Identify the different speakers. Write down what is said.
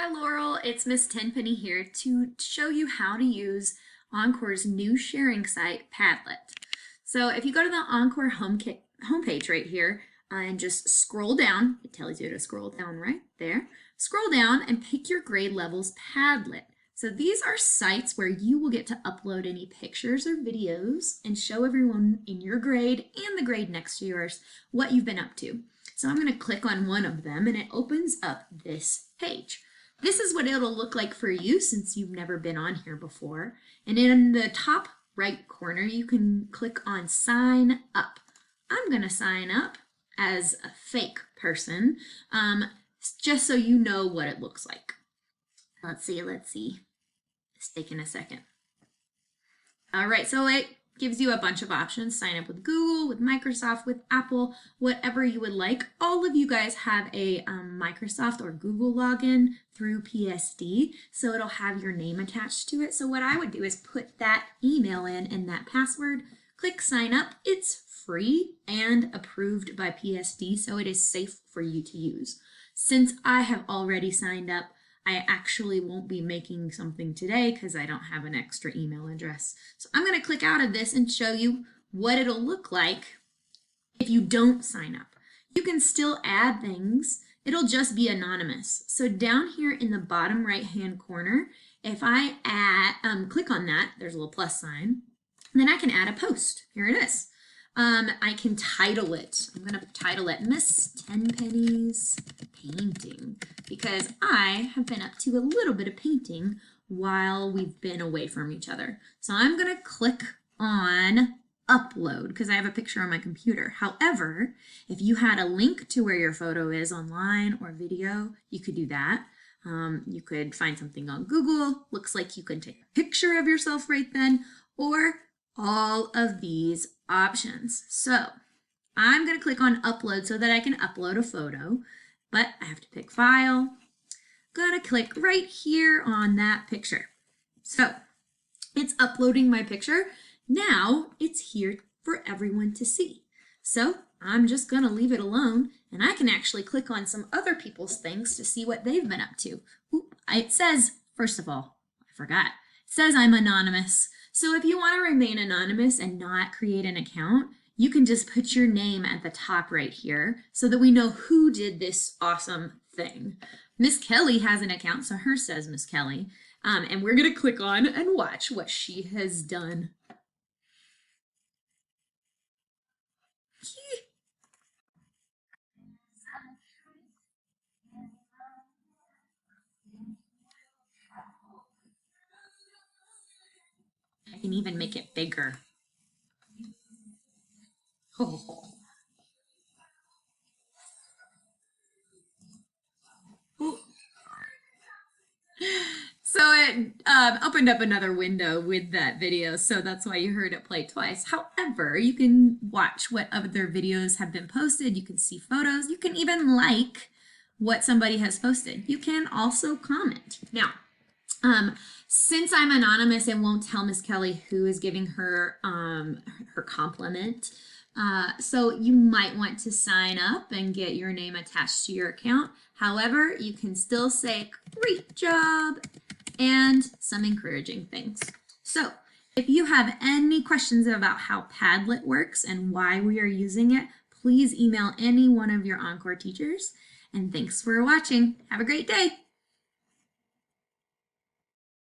Speaker 1: Hi Laurel, it's Miss Tenpenny here to show you how to use Encore's new sharing site, Padlet. So if you go to the Encore homepage right here and just scroll down, it tells you to scroll down right there, scroll down and pick your grade level's Padlet. So these are sites where you will get to upload any pictures or videos and show everyone in your grade and the grade next to yours what you've been up to. So I'm going to click on one of them and it opens up this page. This is what it'll look like for you since you've never been on here before. And in the top right corner, you can click on sign up. I'm going to sign up as a fake person, just so you know what it looks like. Let's see. It's taking a second. All right, so it gives you a bunch of options. Sign up with Google, with Microsoft, with Apple, whatever you would like. All of you guys have a Microsoft or Google login through PSD, so it'll have your name attached to it. So what I would do is put that email in and that password, click sign up. It's free and approved by PSD, so it is safe for you to use. Since I have already signed up, I actually won't be making something today because I don't have an extra email address. So I'm going to click out of this and show you what it'll look like if you don't sign up. You can still add things. It'll just be anonymous. So down here in the bottom right hand corner, if I click on that, there's a little plus sign, and then I can add a post. Here it is. I can title it. I'm going to title it Miss Tenpenny's Painting because I have been up to a little bit of painting while we've been away from each other. So I'm going to click on upload because I have a picture on my computer. However, if you had a link to where your photo is online or video, you could do that. You could find something on Google. Looks like you can take a picture of yourself right then, or all of these options. So I'm going to click on upload so that I can upload a photo, but I have to pick file. Gotta click right here on that picture. So it's uploading my picture. Now it's here for everyone to see. So I'm just going to leave it alone, and I can actually click on some other people's things to see what they've been up to. It says, first of all, I forgot, it says I'm anonymous. So if you want to remain anonymous and not create an account, you can just put your name at the top right here so that we know who did this awesome thing. Miss Kelly has an account, so hers says Miss Kelly. And we're going to click on and watch what she has done. I can even make it bigger. Oh. So it opened up another window with that video, so that's why you heard it play twice. However, you can watch what other videos have been posted. You can see photos. You can even like what somebody has posted. You can also comment. Now, since I'm anonymous, it won't tell Miss Kelly who is giving her her compliment. So you might want to sign up and get your name attached to your account. However, you can still say great job and some encouraging things. So if you have any questions about how Padlet works and why we are using it, please email any one of your Encore teachers. And thanks for watching. Have a great day.